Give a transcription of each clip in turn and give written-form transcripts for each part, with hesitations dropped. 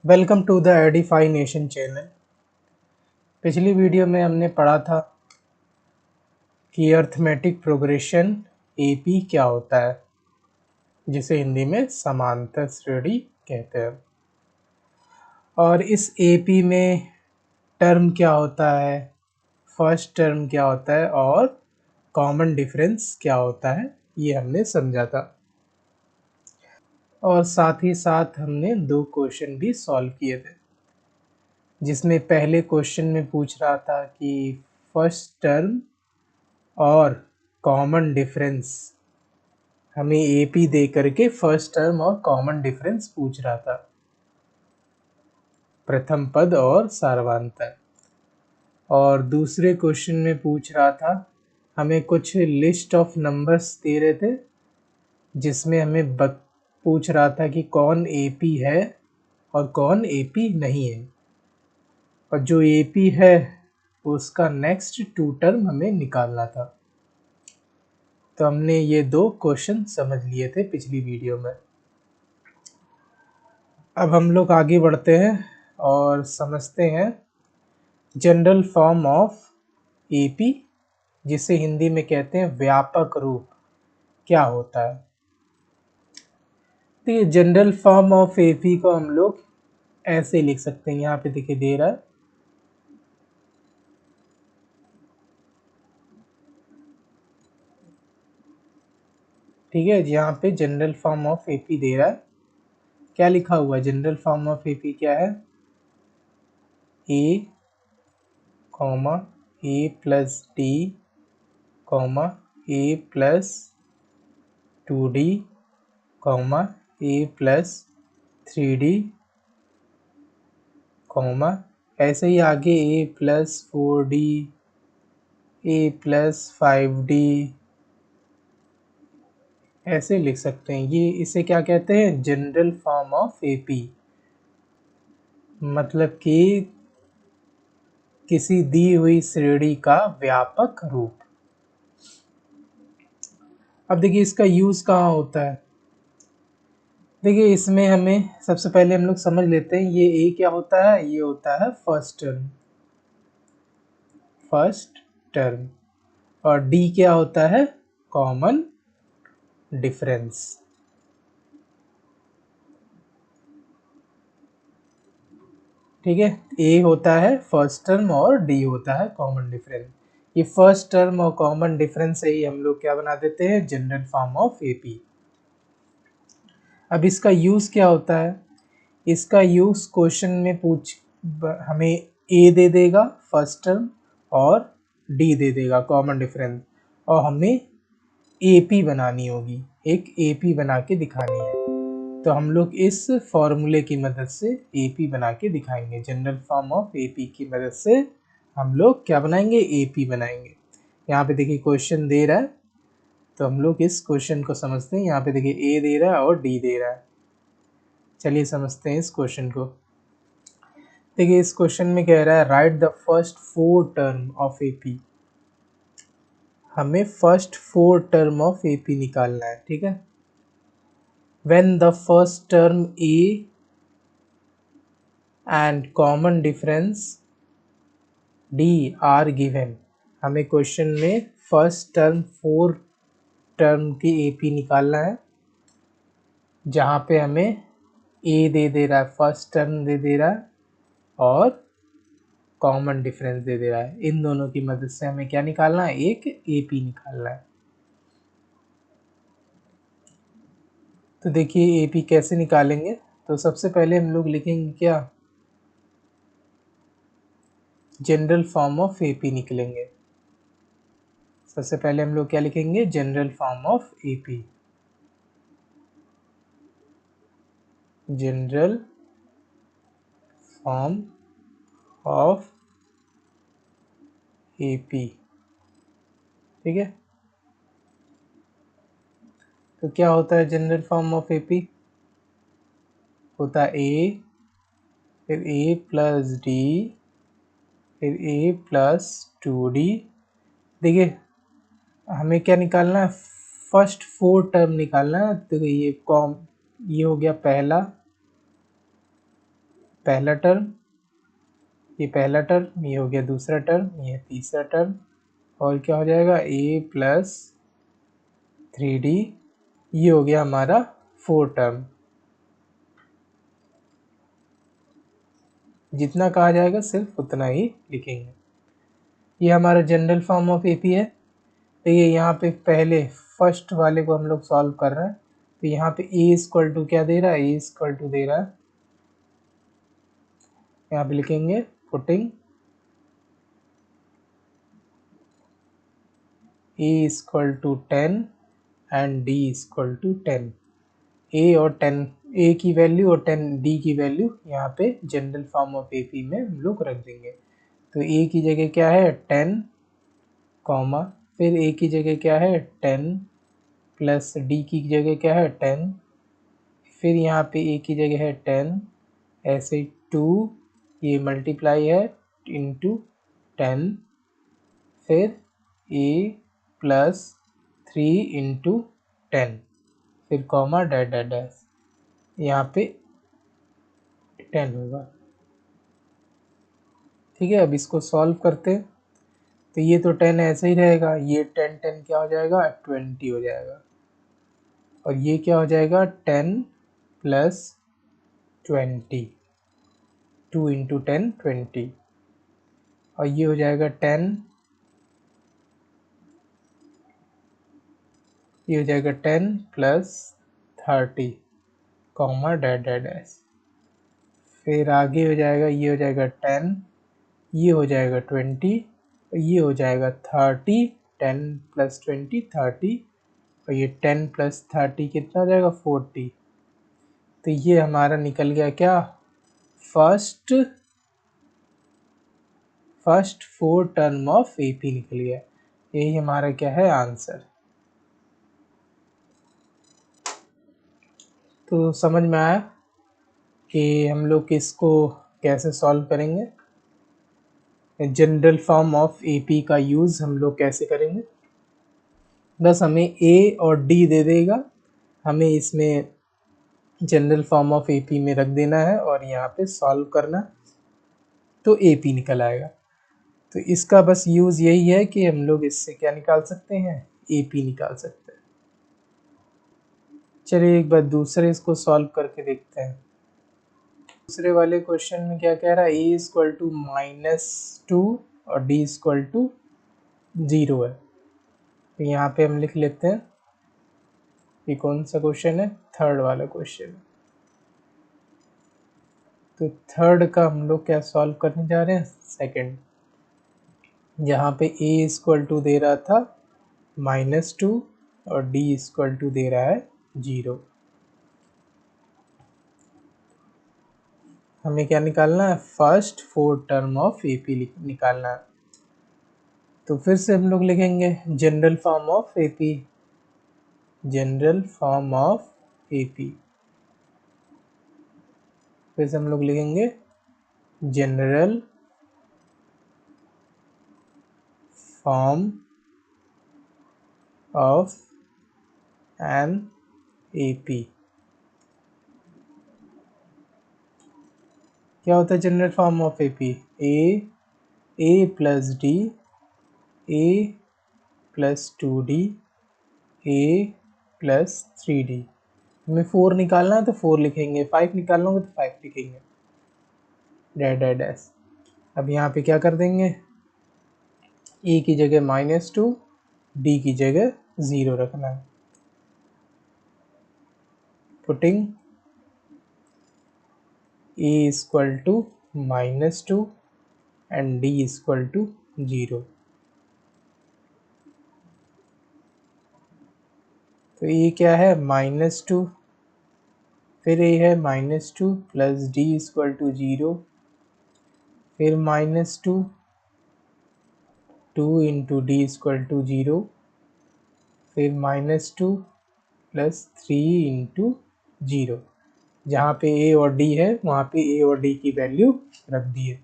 Welcome to the edify nation channel. पिछली video में हमने पढ़ा था कि अर्थमेटिक प्रोग्रेशन एपी क्या होता है, जिसे हिंदी में समांतर श्रेणी कहते हैं। और इस एपी में टर्म क्या होता है, फर्स्ट टर्म क्या होता है और कॉमन डिफरेंस क्या होता है, ये हमने समझा था। और साथ ही साथ हमने 2 क्वेश्चन भी सॉल्व किए थे, जिसमें पहले क्वेश्चन में पूछ रहा था कि फर्स्ट टर्म और कॉमन डिफरेंस, हमें एपी दे करके फर्स्ट टर्म और कॉमन डिफरेंस पूछ रहा था, प्रथम पद और सार्वधातुक। और दूसरे क्वेश्चन में पूछ रहा था, हमें कुछ लिस्ट ऑफ नंबर्स दे रहे थे, जिसमें हमें पूछ रहा था कि कौन एपी है और कौन एपी नहीं है, और जो एपी है उसका नेक्स्ट 2 टर्म हमें निकालना था। तो हमने ये 2 क्वेश्चन समझ लिए थे पिछली वीडियो में। अब हम लोग आगे बढ़ते हैं और समझते हैं जनरल फॉर्म ऑफ एपी, जिसे हिंदी में कहते हैं व्यापक रूप, क्या होता है। तो ये जनरल फॉर्म ऑफ एपी को हम लोग ऐसे लिख सकते हैं, यहाँ पे देखिए दे रहा है, ठीक है। यहाँ पे जनरल फॉर्म ऑफ एपी दे रहा है, क्या लिखा हुआ है, जनरल फॉर्म ऑफ एपी क्या है, ए कॉमा ए प्लस डी कॉमा ए प्लस 2d कॉमा ए प्लस 3d कॉमा ऐसे ही आगे ए प्लस 4d ए प्लस 5d, ऐसे लिख सकते हैं। ये इसे क्या कहते हैं, जनरल फॉर्म ऑफ एपी, मतलब कि किसी दी हुई श्रेणी का व्यापक रूप। अब देखिए इसका यूज कहाँ होता है। देखिए इसमें हमें सबसे पहले हम लोग समझ लेते हैं, ये ए क्या होता है, ये होता है फर्स्ट टर्म, फर्स्ट टर्म, और डी क्या होता है, कॉमन डिफरेंस, ठीक है। ए होता है फर्स्ट टर्म और डी होता है कॉमन डिफरेंस। ये फर्स्ट टर्म और कॉमन डिफरेंस से ही हम लोग क्या बना देते हैं, जनरल फॉर्म ऑफ एपी। अब इसका यूज क्या होता है, इसका यूज क्वेश्चन में हमें ए दे देगा फर्स्ट टर्म और डी दे देगा कॉमन डिफरेंस, और हमें एपी बनानी होगी, एक एपी बना के दिखानी है। तो हम लोग इस फॉर्मूले की मदद से एपी बना के दिखाएंगे, जनरल फॉर्म ऑफ एपी की मदद से हम लोग क्या बनाएंगे, एपी बनाएंगे। यहाँ पे देखिए क्वेश्चन दे रहा है, तो हम लोग इस क्वेश्चन को समझते हैं। यहाँ पे देखिए ए दे रहा है और डी दे रहा है, चलिए समझते हैं इस क्वेश्चन को। देखिए इस क्वेश्चन में कह रहा है right the first 4 term of AP, हमें फर्स्ट 4 टर्म ऑफ एपी निकालना है, ठीक है। When the first term A and common difference D R given, हमें क्वेश्चन में फर्स्ट टर्म 4 टर्म की एपी निकालना है, जहाँ पे हमें ए दे रहा है, फर्स्ट टर्म दे रहा है और कॉमन डिफरेंस दे रहा है। इन दोनों की मदद से हमें क्या निकालना है, एक एपी निकालना है। तो देखिए एपी कैसे निकालेंगे। तो सबसे पहले हम लोग लिखेंगे क्या, जनरल फॉर्म ऑफ एपी निकलेंगे। सबसे पहले हम लोग क्या लिखेंगे, general form of AP, general form of AP, ठीक है। तो क्या होता है जनरल फॉर्म ऑफ एपी, होता है ए, फिर ए प्लस डी, फिर ए प्लस 2d। देखिए हमें क्या निकालना है, फर्स्ट 4 टर्म निकालना है। तो ये हो गया पहला, पहला टर्म, ये पहला टर्म, ये हो गया दूसरा टर्म, ये तीसरा टर्म, और क्या हो जाएगा a प्लस 3d, ये हो गया हमारा 4 टर्म। जितना कहा जाएगा सिर्फ उतना ही लिखेंगे। ये हमारा जनरल फॉर्म ऑफ एपी है। तो ये यहाँ पे पहले फर्स्ट वाले को हम लोग सॉल्व कर रहे हैं। तो यहाँ पे a इक्वल टू क्या दे रहा है, a इक्वल टू दे रहा है, यहाँ पे लिखेंगे putting a equal to 10 and d equal to 10। a और 10, a की वैल्यू और 10 d की वैल्यू यहाँ पे जनरल फॉर्म ऑफ एपी में हम लोग रख देंगे। तो a की जगह क्या है 10, कॉमा, फिर a की जगह क्या है 10 प्लस d की जगह क्या है 10, फिर यहाँ पे a की जगह है 10, ऐसे 2, ये मल्टीप्लाई है इंटू 10, फिर a प्लस 3 इंटू 10, फिर कॉमा डैश डैश डैश, यहाँ पे 10 होगा। ठीक है, अब इसको सॉल्व करते। तो ये तो 10 ऐसे ही रहेगा, ये 10 10 क्या हो जाएगा 20 हो जाएगा, और ये क्या हो जाएगा 10 प्लस 20, 2 इंटू 10 20, और ये हो जाएगा 10, ये हो जाएगा 10 plus 30, comma dash dash dash, फिर आगे हो जाएगा, ये हो जाएगा 10, ये हो जाएगा 20, ये हो जाएगा 30, 10 प्लस 20 30, और ये 10 प्लस 30 कितना हो जाएगा 40। तो ये हमारा निकल गया क्या, फर्स्ट 4 टर्म ऑफ एपी निकल गया। यही हमारा क्या है आंसर। तो समझ में आया कि हम लोग इसको कैसे सॉल्व करेंगे, जनरल फॉर्म ऑफ एपी का यूज़ हम लोग कैसे करेंगे। बस हमें ए और डी दे देगा, हमें इसमें जनरल फॉर्म ऑफ एपी में रख देना है और यहाँ पे सॉल्व करना, तो एपी निकल आएगा। तो इसका बस यूज़ यही है कि हम लोग इससे क्या निकाल सकते हैं, एपी निकाल सकते हैं। चलिए एक बार दूसरे इसको सॉल्व करके देखते हैं। दूसरे वाले क्वेश्चन में क्या कह रहा है, ए इक्वल टू -2 और डी इक्वल टू 0 है। तो यहाँ पे हम लिख लेते हैं, ये कौन सा क्वेश्चन है, थर्ड वाला क्वेश्चन। तो थर्ड का हम लोग क्या सॉल्व करने जा रहे हैं, सेकंड, जहाँ पे a इक्वल टू दे रहा था -2 और d इक्वल टू दे रहा है 0। हमें क्या निकालना है, फर्स्ट 4 टर्म ऑफ एपी निकालना है। तो फिर से हम लोग लिखेंगे general form of AP, general form of AP, फिर से हम लोग लिखेंगे general form of an AP. क्या होता है general form of AP, A plus D, A plus 2d, A plus 3d। हमें 4 निकालना है तो 4 लिखेंगे, 5 निकालना होगा तो 5 लिखेंगे, डैश डैश डैश। अब यहाँ पे क्या कर देंगे, ए की जगह -2, डी की जगह 0 रखना है, putting A equal to -2 and D equal to 0। तो ये क्या है -2, फिर ये है -2 प्लस डी इक्वल टू 0, फिर -2, 2 इंटू डी इक्वल टू 0, फिर -2 प्लस 3 इंटू 0। जहाँ पे ए और डी है वहाँ पे ए और डी की वैल्यू रख दिए,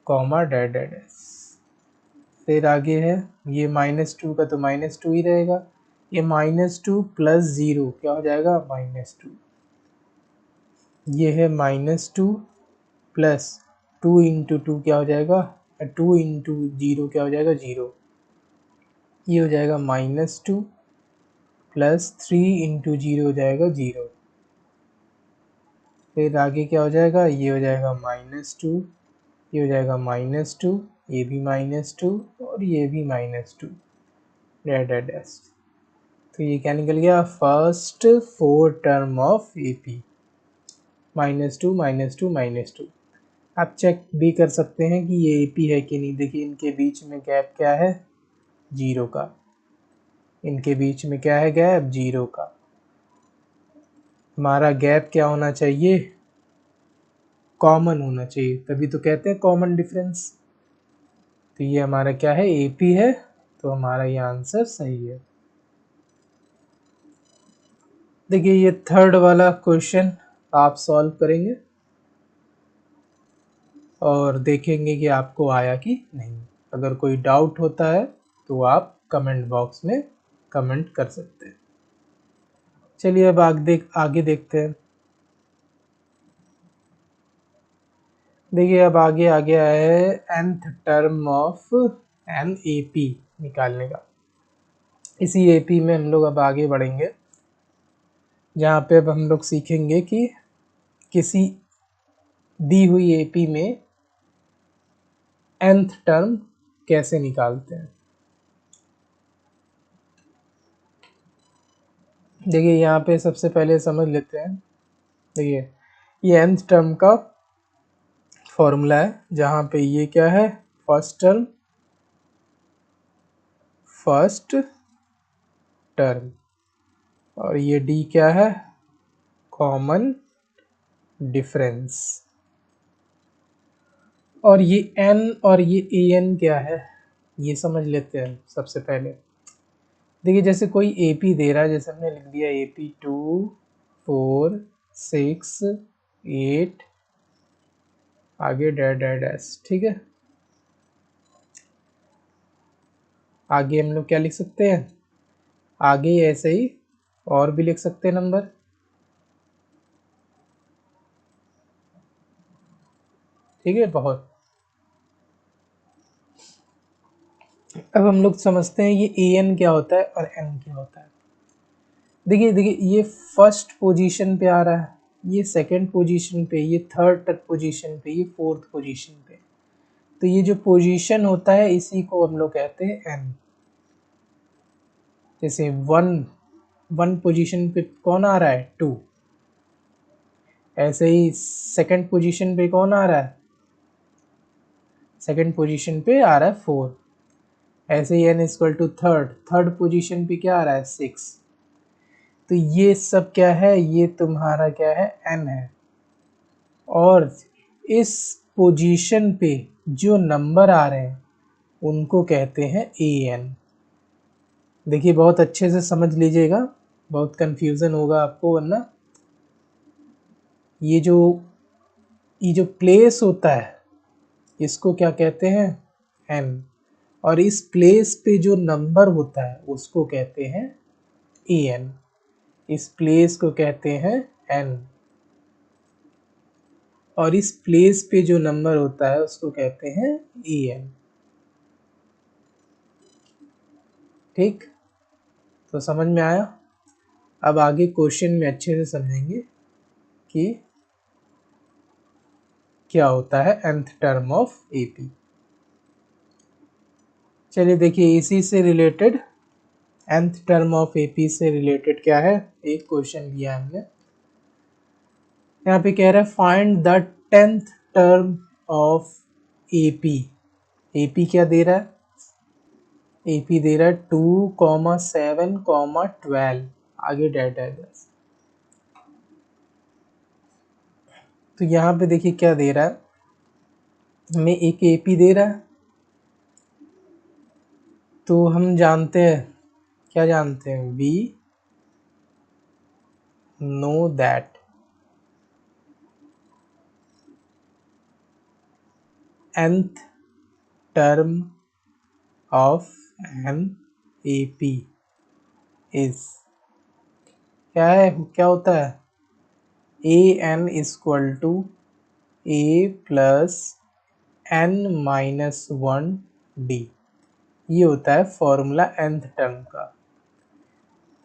कॉमा डैश डैश डैश। फिर आगे है ये -2 का तो -2 ही रहेगा, ये -2 प्लस 0 क्या हो जाएगा -2, ये है -2 प्लस 2 इंटू टू क्या हो जाएगा, 2 इंटू जीरो क्या हो जाएगा 0, ये हो जाएगा -2 प्लस 3 इंटू जीरो हो जाएगा 0। फिर आगे क्या हो जाएगा, ये हो जाएगा -2, ये हो जाएगा -2, ये भी -2 और ये भी -2 डैश डैश डैश। तो ये क्या निकल गया, फर्स्ट 4 टर्म ऑफ AP, -2 -2 -2। आप चेक भी कर सकते हैं कि ये AP है कि नहीं। देखिए इनके बीच में गैप क्या है, 0 का। इनके बीच में क्या है गैप, 0 का। हमारा गैप क्या होना चाहिए, कॉमन होना चाहिए, तभी तो कहते हैं कॉमन डिफरेंस। तो ये हमारा क्या है, AP है, तो हमारा ये आंसर सही है। देखिए ये थर्ड वाला क्वेश्चन आप सॉल्व करेंगे और देखेंगे कि आपको आया कि नहीं। अगर कोई डाउट होता है तो आप कमेंट बॉक्स में कमेंट कर सकते हैं। चलिए अब आगे देखते हैं। देखिए अब आगे आ गया है nth term of N AP निकालने का। इसी AP में हम लोग अब आगे बढ़ेंगे, जहाँ पे अब हम लोग सीखेंगे कि किसी दी हुई AP में nth टर्म कैसे निकालते हैं। देखिए यहाँ पे सबसे पहले समझ लेते हैं। देखिए ये nth टर्म का फॉर्मूला है, जहाँ पे ये क्या है, फर्स्ट टर्म, फर्स्ट टर्म, और ये D क्या है, कॉमन डिफरेंस। और ये N और ये AN क्या है, ये समझ लेते हैं सबसे पहले। देखिए जैसे कोई AP दे रहा है, जैसे हमने लिख दिया AP 2 4 6 8 आगे डैश डैश डैश, ठीक है। आगे हम लोग क्या लिख सकते हैं, आगे ऐसे ही और भी लिख सकते हैं नंबर। ठीक है, बहुत। अब हम लोग समझते हैं ये AN क्या होता है और N क्या होता है। देखिए देखिए ये फर्स्ट पोजीशन पे आ रहा है, ये सेकंड पोजीशन पे, ये थर्ड पोजीशन पे, ये फोर्थ पोजीशन पे। तो ये जो पोजीशन होता है इसी को हम लोग कहते हैं N। जैसे वन पोजीशन पे कौन आ रहा है, 2। ऐसे ही सेकंड पोजीशन पे कौन आ रहा है, सेकंड पोजीशन पे आ रहा है 4। ऐसे ही n equal to third position पे क्या आ रहा है, 6। तो ये सब क्या है, ये तुम्हारा क्या है, n है। और इस पोजीशन पे जो नंबर आ रहे हैं उनको कहते हैं AN। देखिए बहुत अच्छे से समझ लीजिएगा, बहुत कंफ्यूजन होगा आपको, वरना ये जो प्लेस होता है इसको क्या कहते हैं, n। और इस प्लेस पे जो नंबर होता है उसको कहते हैं AN। इस प्लेस को कहते हैं n, और इस प्लेस पे जो नंबर होता है उसको कहते हैं AN। ठीक, तो समझ में आया। अब आगे क्वेश्चन में अच्छे से समझेंगे कि क्या होता है nth टर्म ऑफ AP। चलिए देखिए इसी से related, nth term of AP से रिलेटेड क्या है, एक क्वेश्चन लिया हमने। यहाँ पे कह रहा है find the 10th term of AP। AP क्या दे रहा है, AP दे रहा है 2, 7, 12 आगे डाटा है। तो यहाँ पे देखिए क्या दे रहा है, हमें एक AP दे रहा है। तो हम जानते हैं, क्या जानते हैं, we know that nth term of N AP is, क्या है, क्या होता है, a n equal to a plus n minus one d, ये होता है फॉर्मूला nth टर्म का।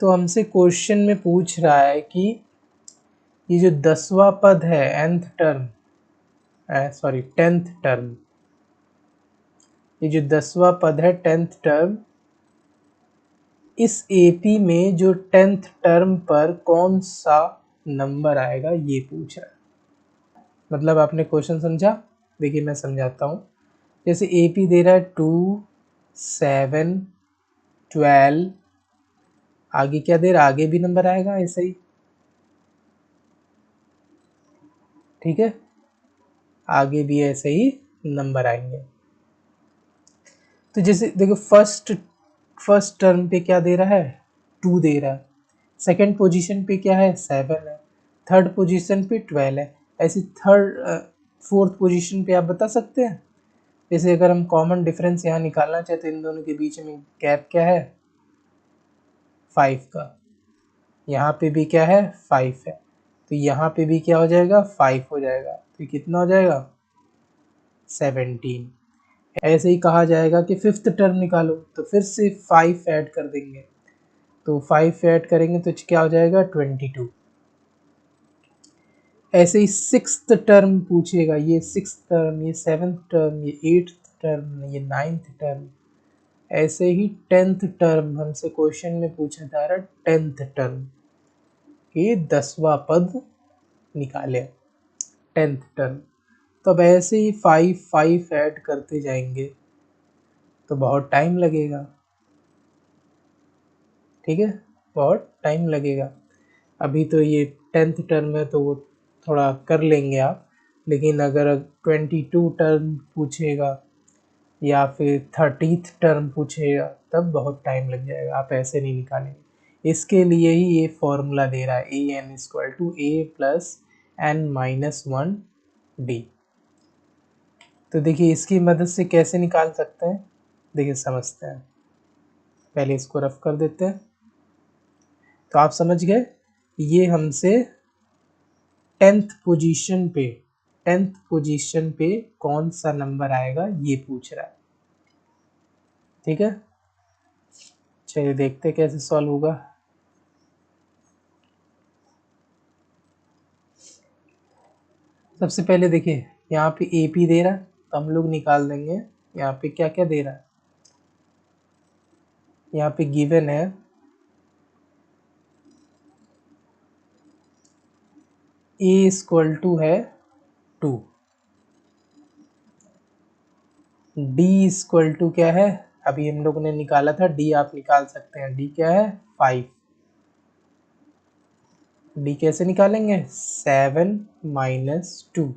तो हमसे क्वेश्चन में पूछ रहा है कि ये जो 10वां पद है nth term, sorry 10th term, ये जो 10वां पद है 10th टर्म, इस एपी में जो 10th टर्म पर कौन सा नंबर आएगा ये पूछ रहा है। मतलब आपने क्वेश्चन समझा? देखिए मैं समझाता हूँ। जैसे एपी दे रहा है 2, 7, 12, आगे क्या दे रहा है, आगे भी नंबर आएगा ऐसे ही, ठीक है, आगे भी ऐसे ही नंबर आएंगे। तो जैसे देखो फर्स्ट टर्म पे क्या दे रहा है, 2 दे रहा है, सेकंड पोजीशन पे क्या है, 7 है, थर्ड पोजीशन पे 12 है। ऐसे फोर्थ पोजीशन पे आप बता सकते हैं। जैसे अगर हम कॉमन डिफरेंस यहाँ निकालना चाहते तो इन दोनों के बीच में गैप क्या है, 5 का, यहाँ पे भी क्या है, 5 है, तो यहाँ पे भी क्या हो जाएगा, 5 हो जाएगा, तो कितना हो जाएगा, 17। ऐसे ही कहा जाएगा कि फिफ्थ टर्म निकालो, तो फिर से 5 ऐड कर देंगे, तो 5 ऐड करेंगे तो क्या हो जाएगा, 22। ऐसे ही सिक्स्थ टर्म पूछेगा, ये सिक्स्थ टर्म, ये सेवन्थ टर्म, ये एट्थ टर्म, ये नाइन्थ टर्म। ऐसे ही 10th टर्म हमसे क्वेश्चन में पूछा जा रहा है, 10th टर्म ये 10वां पद निकाले, 10th टर्म। तो अब ऐसे ही 5 ऐड करते जाएंगे तो बहुत टाइम लगेगा, ठीक है, बहुत टाइम लगेगा। अभी तो ये 10th टर्म है तो वो थोड़ा कर लेंगे आप, लेकिन अगर 22 टर्म पूछेगा या फिर 30th टर्म पूछेगा तब बहुत टाइम लग जाएगा, आप ऐसे नहीं निकालेंगे। इसके लिए ही ये फॉर्मूला दे रहा है, a n equal to a plus n minus one d. तो देखिए इसकी मदद से कैसे निकाल सकते हैं, देखिए समझते हैं। पहले इसको रफ कर देते हैं। तो आप समझ गए, ये हमसे 10th पोजीशन पे कौन सा नंबर आएगा ये पूछ रहा है, ठीक है। चलिए देखते हैं कैसे सॉल्व होगा। सबसे पहले देखिए यहाँ पे AP दे रहा है तो हम लोग निकाल देंगे यहाँ पे क्या क्या दे रहा है। यहाँ पे गिवन है A इक्वल टू है 2, D इक्वल टू क्या है, अभी हम लोगों ने निकाला था D, आप निकाल सकते हैं, D क्या है 5, D कैसे निकालेंगे, 7 minus 2,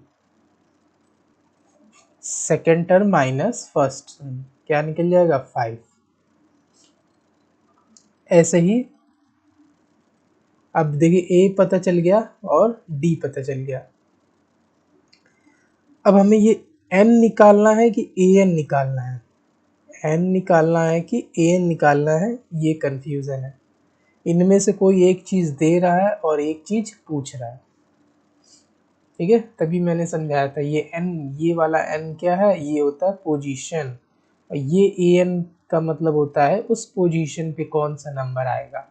second term minus first term, क्या निकल जाएगा 5। ऐसे ही अब देखिए A पता चल गया और D पता चल गया। अब हमें ये N निकालना है कि AN निकालना है, N निकालना है कि AN निकालना है, ये कंफ्यूजन है। इनमें से कोई एक चीज़ दे रहा है और एक चीज़ पूछ रहा है, ठीक है। तभी मैंने समझाया था ये N, ये वाला N क्या है, ये होता है पोजीशन, और ये AN का मतलब होता है उस पोजीशन पे कौन सा नंबर आएगा।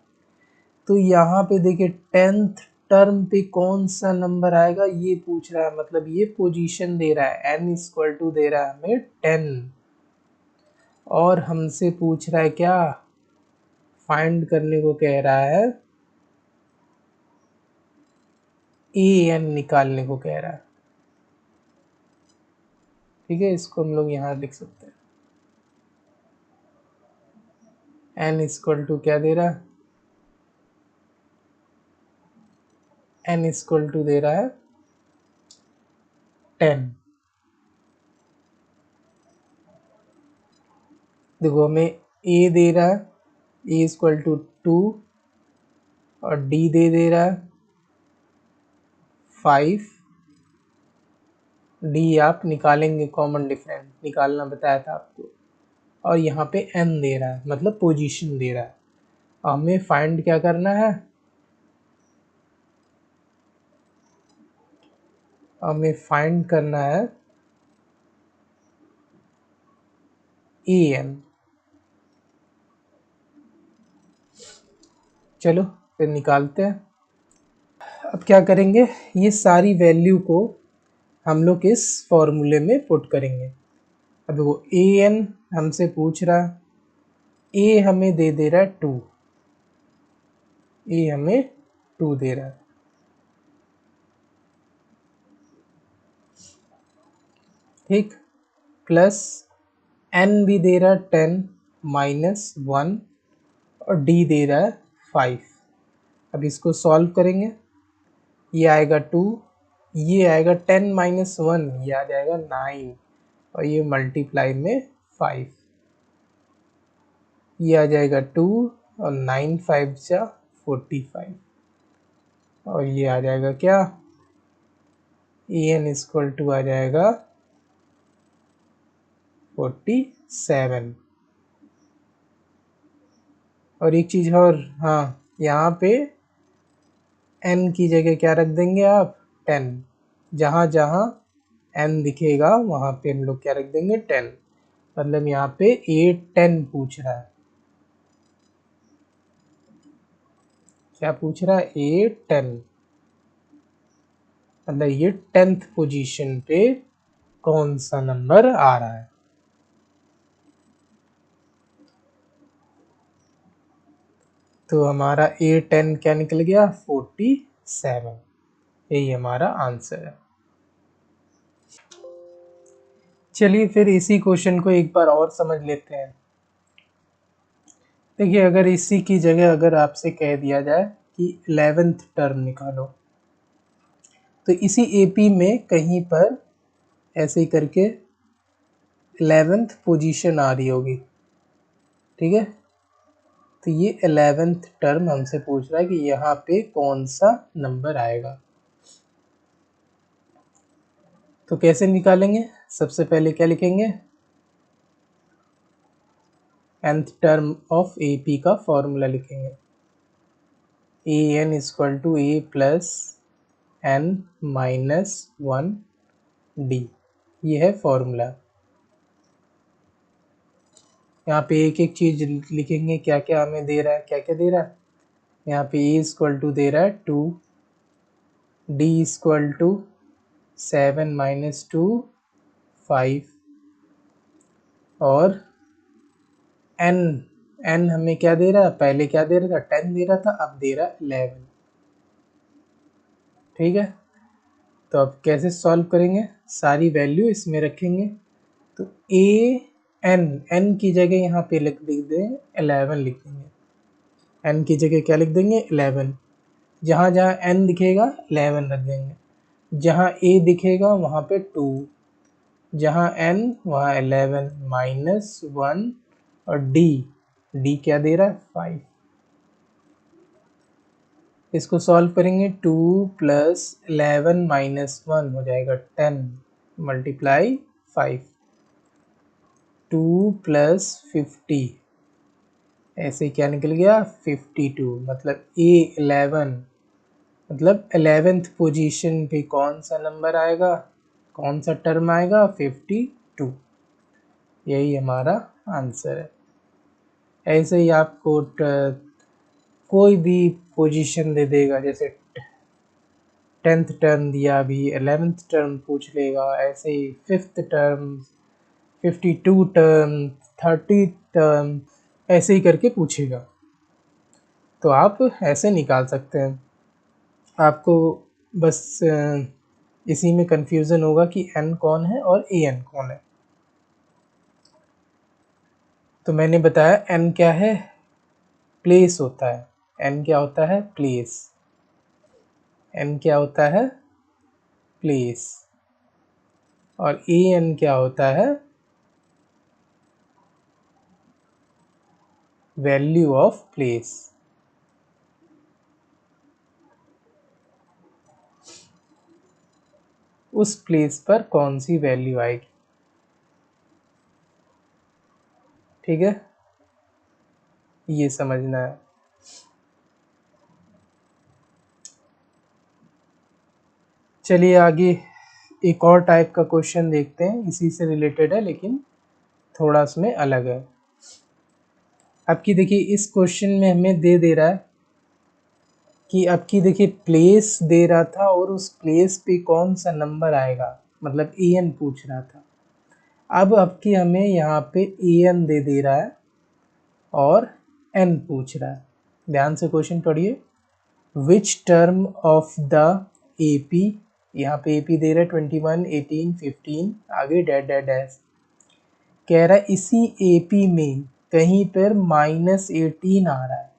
तो यहाँ पे देखिए 10th टर्म पे कौन सा नंबर आएगा ये पूछ रहा है, मतलब ये पोजीशन दे रहा है, n इक्वल टू दे रहा है हमें 10, और हमसे पूछ रहा है क्या, फाइंड करने को कह रहा है, AN निकालने को कह रहा है, ठीक है। इसको हम लोग यहाँ लिख सकते हैं, n इक्वल टू क्या दे रहा है, n इक्वल टू दे रहा है 10। देखो हमें A दे रहा है, A इक्वल टू 2, और D दे रहा है 5। D आप निकालेंगे, कॉमन डिफरेंस निकालना बताया था आपको, और यहाँ पे n दे रहा है मतलब पोजीशन दे रहा है। हमें फाइंड क्या करना है, हमें फाइंड करना है ए एन। चलो फिर निकालते हैं। अब क्या करेंगे, ये सारी वैल्यू को हम लोग इस फॉर्मूले में पुट करेंगे। अब देखो ए एन हमसे पूछ रहा है, ए हमें दे रहा है 2, ए हमें 2 दे रहा है, ठीक, प्लस एन भी दे रहा है 10 माइनस 1 और डी दे रहा है 5। अब इसको सॉल्व करेंगे, ये आएगा 2, ये आएगा 10 माइनस 1, ये आ जाएगा 9 और ये मल्टीप्लाई में 5, ये आ जाएगा 2 और 9 5 जा 45 और ये आ जाएगा क्या, ए एन इक्वल टू आ जाएगा 47। और एक चीज़ और, हाँ यहाँ पे n की जगह क्या रख देंगे आप, 10। जहाँ जहाँ n दिखेगा वहाँ पे हम लोग क्या रख देंगे, 10। मतलब यहाँ पे ए 10 पूछ रहा है, क्या पूछ रहा है, ए 10। मतलब ये 10th पोजीशन पे कौन सा नंबर आ रहा है। तो हमारा ए 10 क्या निकल गया, 47। यही हमारा आंसर है। चलिए फिर इसी क्वेश्चन को एक बार और समझ लेते हैं। देखिए अगर इसी की जगह अगर आपसे कह दिया जाए कि 11th टर्म निकालो, तो इसी एपी में कहीं पर ऐसे ही करके 11th पोजीशन आ रही होगी, ठीक है। तो ये 11th टर्म हमसे पूछ रहा है कि यहाँ पे कौन सा नंबर आएगा। तो कैसे निकालेंगे, सबसे पहले क्या लिखेंगे, nth टर्म ऑफ AP का फॉर्मूला लिखेंगे, a n equal to a plus n minus 1 d, ये है फॉर्मूला। यहाँ पे एक एक चीज लिखेंगे, क्या क्या हमें दे रहा है, क्या क्या दे रहा है। यहाँ पे ए इक्वल टू दे रहा है 2, डी इक्वल टू 7 माइनस 2 5 और एन, एन हमें क्या दे रहा है, पहले क्या दे रहा था, 10 दे रहा था, अब दे रहा है 11, ठीक है। तो अब कैसे सॉल्व करेंगे, सारी वैल्यू इसमें रखेंगे। तो ए एन, एन की जगह यहाँ पे लिख देंगे 11 लिख देंगे, एन की जगह क्या लिख देंगे, 11। जहाँ जहाँ एन दिखेगा 11 रख देंगे, जहाँ ए दिखेगा वहाँ पे 2, जहाँ एन वहाँ 11 माइनस 1 और डी, डी क्या दे रहा है, 5। इसको सॉल्व करेंगे, 2 प्लस 11 माइनस 1 हो जाएगा 10 मल्टीप्लाई 5, 2 प्लस 50, ऐसे क्या निकल गया, 52। मतलब ए 11, मतलब 11th पोजीशन पे कौन सा नंबर आएगा, कौन सा टर्म आएगा, 52। यही हमारा आंसर है। ऐसे ही आपको कोई भी पोजीशन दे देगा, जैसे 10th टर्म दिया, अभी 11th टर्म पूछ लेगा, ऐसे ही 5th टर्म, 52 टर्म, 30 टर्म, ऐसे ही करके पूछेगा। तो आप ऐसे निकाल सकते हैं। आपको बस इसी में कंफ्यूजन होगा कि n कौन है और ए एन कौन है। तो मैंने बताया n क्या है, प्लेस होता है, n क्या होता है, प्लेस, n क्या होता है, प्लेस, और ए एन क्या होता है, वैल्यू ऑफ प्लेस। उस प्लेस पर कौन सी वैल्यू आएगी, ठीक है, ये समझना है। चलिए आगे एक और टाइप का क्वेश्चन देखते हैं, इसी से रिलेटेड है लेकिन थोड़ा उसमें अलग है। आपकी देखिए इस क्वेश्चन में हमें दे रहा है कि आपकी देखिए प्लेस दे रहा था और उस प्लेस पे कौन सा नंबर आएगा, मतलब an पूछ रहा था। अब आपकी हमें यहाँ पे an दे रहा है और n पूछ रहा है। ध्यान से क्वेश्चन पढ़िए। Which term of the AP, यहाँ पे AP दे रहा है 21, 18, 15, आगे डैश डैश डैश। कह रहा है इसी AP में कहीं पर -18 आ रहा है,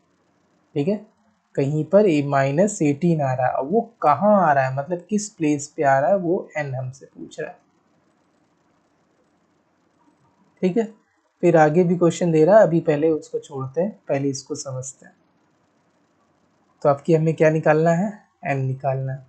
ठीक है, कहीं पर -18 आ रहा है। अब वो कहाँ आ रहा है, मतलब किस प्लेस पे आ रहा है, वो n हमसे पूछ रहा है, ठीक है। फिर आगे भी क्वेश्चन दे रहा है, अभी पहले उसको छोड़ते हैं, पहले इसको समझते हैं। तो आपकी हमें क्या निकालना है, n निकालना है।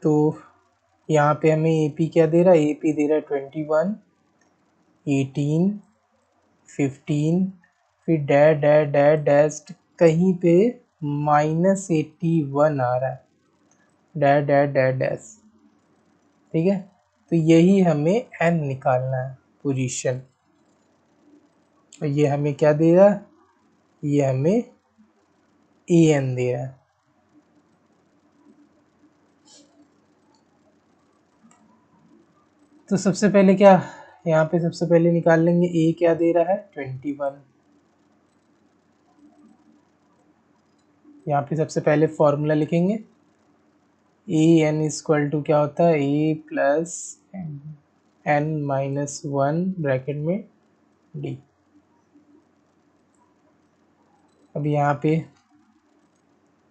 तो यहाँ पे हमें AP क्या दे रहा है, AP दे रहा है 21, 18, 15, फिर डैश डैश डैश डैश, कहीं पे -81 आ रहा है, डैश डैश डैश डैश, ठीक है। तो यही हमें n निकालना है, पोजीशन। और ये हमें क्या दे रहा है, ये हमें an दे रहा है। तो सबसे पहले क्या, यहाँ पे सबसे पहले निकाल लेंगे a क्या दे रहा है 21। यहाँ पे सबसे पहले फॉर्मूला लिखेंगे, ए एन इक्वल टू क्या होता है, a प्लस n-1 ब्रैकेट में d। अब यहाँ पे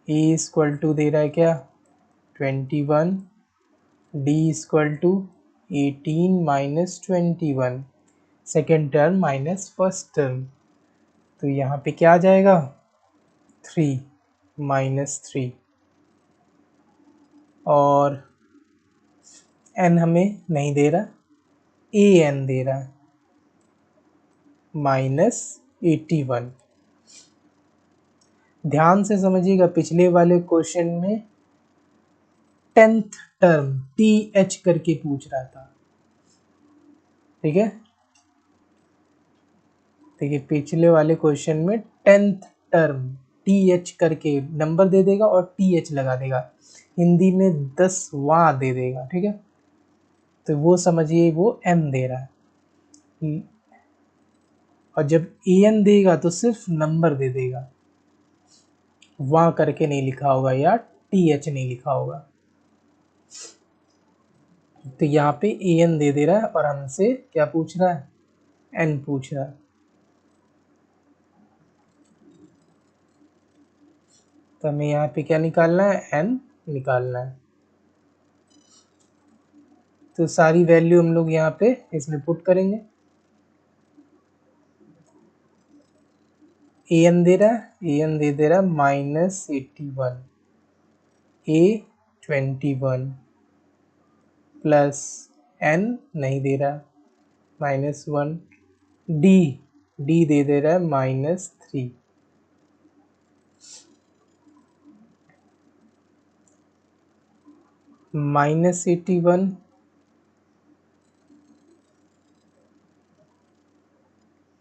a इक्वल टू दे रहा है क्या 21, d equal to 18 minus 21, second term minus first term. तो यहाँ पे क्या आ जाएगा 3 -3, और n हमें नहीं दे रहा, an दे रहा है -81। ध्यान से समझिएगा, पिछले वाले क्वेश्चन में 10th टर्म TH करके पूछ रहा था, ठीक है। देखिए पिछले वाले क्वेश्चन में 10th टर्म TH करके नंबर दे देगा और TH लगा देगा, हिंदी में 10वां दे देगा, ठीक है। तो वो समझिए वो m दे रहा है, और जब an देगा तो सिर्फ नंबर दे देगा, वां करके नहीं लिखा होगा या TH नहीं लिखा होगा। तो यहाँ पे an दे रहा है और हमसे क्या पूछ रहा है, n पूछ रहा है। तो हमें यहाँ पे क्या निकालना है, n निकालना है। तो सारी वैल्यू हम लोग यहाँ पे इसमें पुट करेंगे। an दे रहा है, an दे रहा है -81, a21 प्लस n नहीं दे रहा -1, d दे रहा है -3, -81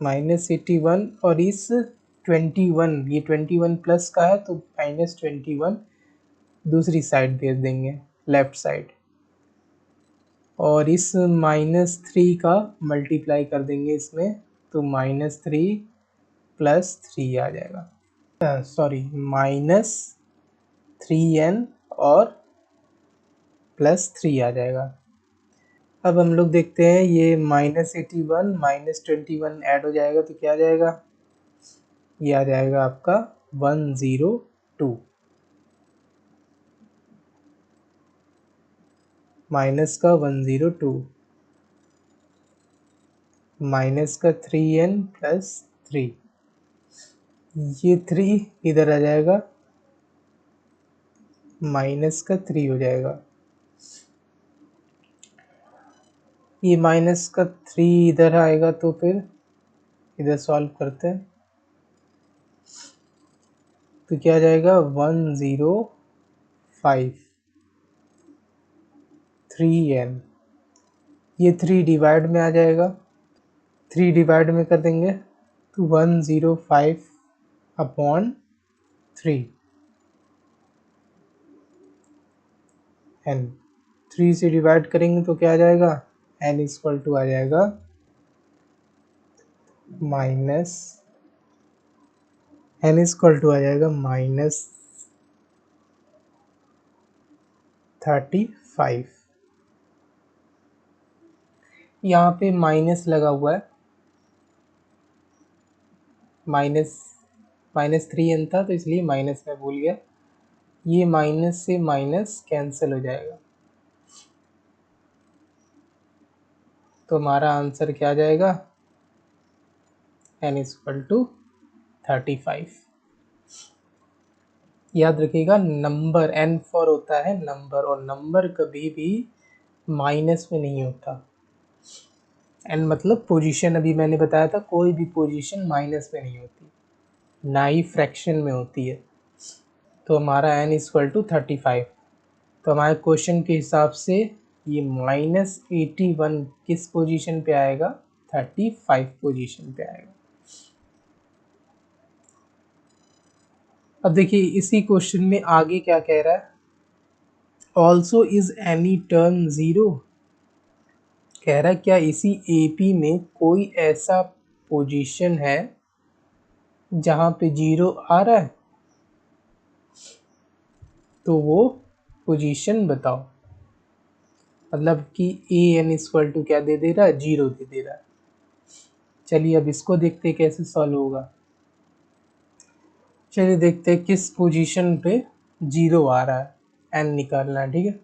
-81 और इस 21, ये 21 प्लस का है तो -21 दूसरी साइड भेज देंगे, लेफ्ट साइड, और इस -3 का मल्टीप्लाई कर देंगे इसमें, तो -3 प्लस 3 आ जाएगा, सॉरी -3n और +3 आ जाएगा। अब हम लोग देखते हैं ये -81 -21 ऐड हो जाएगा तो क्या आ जाएगा, ये आ जाएगा आपका 102, माइनस का 102, माइनस का 3n प्लस 3, ये 3 इधर आ जाएगा, माइनस का 3 हो जाएगा। ये माइनस का 3 इधर आएगा तो फिर इधर सॉल्व करते हैं तो क्या आ जाएगा 105 3n। ये 3 डिवाइड में आ जाएगा, 3 डिवाइड में कर देंगे तो 105 अपॉन 3 n। 3 से डिवाइड करेंगे तो क्या आ जाएगा n इक्वल टू आ जाएगा माइनस n इक्वल टू आ जाएगा -35। यहाँ पे माइनस लगा हुआ है, -3n था तो इसलिए माइनस में भूल गया। ये माइनस से माइनस कैंसिल हो जाएगा तो हमारा आंसर क्या आ जाएगा n इक्वल टू 35। याद रखिएगा नंबर n फॉर होता है नंबर, और नंबर कभी भी माइनस में नहीं होता। n मतलब पोजीशन, अभी मैंने बताया था कोई भी पोजीशन माइनस में नहीं होती, ना ही फ्रैक्शन में होती है। तो हमारा n इक्वल टू 35। तो हमारे क्वेश्चन के हिसाब से ये -81 किस पोजीशन पे आएगा 35 पोजीशन पे आएगा। अब देखिए इसी क्वेश्चन में आगे क्या कह रहा है, also is any term zero. कह रहा है क्या इसी AP में कोई ऐसा पोजीशन है जहाँ पे 0 आ रहा है, तो वो पोजीशन बताओ। मतलब कि an इक्वल टू क्या दे दे रहा है 0 दे दे रहा है। चलिए अब इसको देखते कैसे सॉल्व होगा। चलिए देखते हैं किस पोजीशन पे 0 आ रहा है, n निकालना है, ठीक है।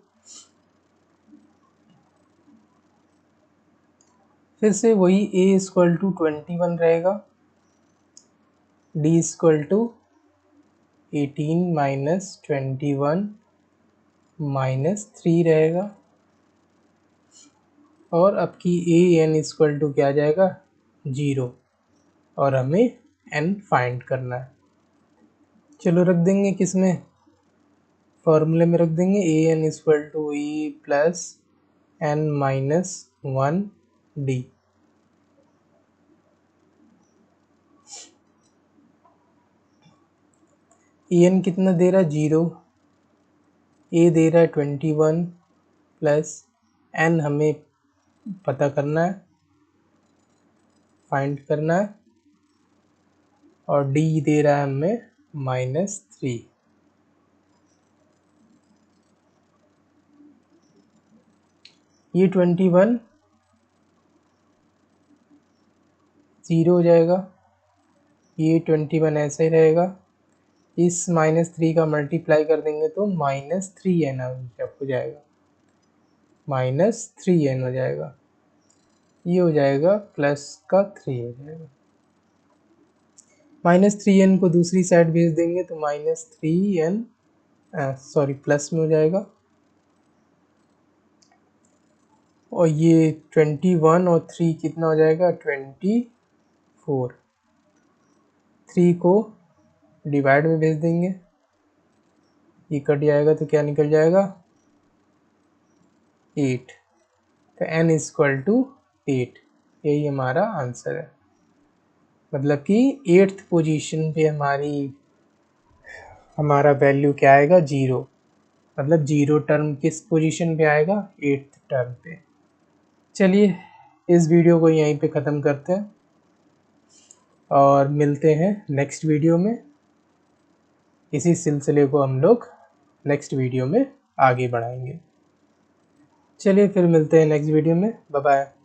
फिर से वही a इक्वल टू 21 रहेगा, d equal to 18 minus 21 minus 3 रहेगा, और अब की an इक्वल टू क्या आ जाएगा 0, और हमें n फाइंड करना है। चलो रख देंगे किस में, फॉर्मूले में रख देंगे an equal to e plus n minus 1 d। an कितना दे रहा है 0, a दे रहा है 21 प्लस n हमें पता करना है, फाइंड करना है, और d दे रहा है हमें -3। ये 21 0 हो जाएगा, ये 21 ऐसे ही रहेगा, इस -3 का मल्टीप्लाई कर देंगे तो -3n हो जाएगा, -3n हो जाएगा, ये हो जाएगा प्लस का 3 हो जाएगा। -3n को दूसरी साइड भेज देंगे तो -3n सॉरी प्लस में हो जाएगा, और ये 21 और 3 कितना हो जाएगा 24। 3 को डिवाइड में भेज देंगे, ये कट जाएगा तो क्या निकल जाएगा 8। तो n इक्वल टू 8, यही हमारा आंसर है। मतलब कि 8th पोजीशन पे हमारा वैल्यू क्या आएगा 0। मतलब 0 टर्म किस पोजीशन पे आएगा 8th टर्म पे। चलिए इस वीडियो को यहीं पे ख़त्म करते हैं और मिलते हैं नेक्स्ट वीडियो में। इसी सिलसिले को हम लोग नेक्स्ट वीडियो में आगे बढ़ाएंगे। चलिए फिर मिलते हैं नेक्स्ट वीडियो में, बाय बाय।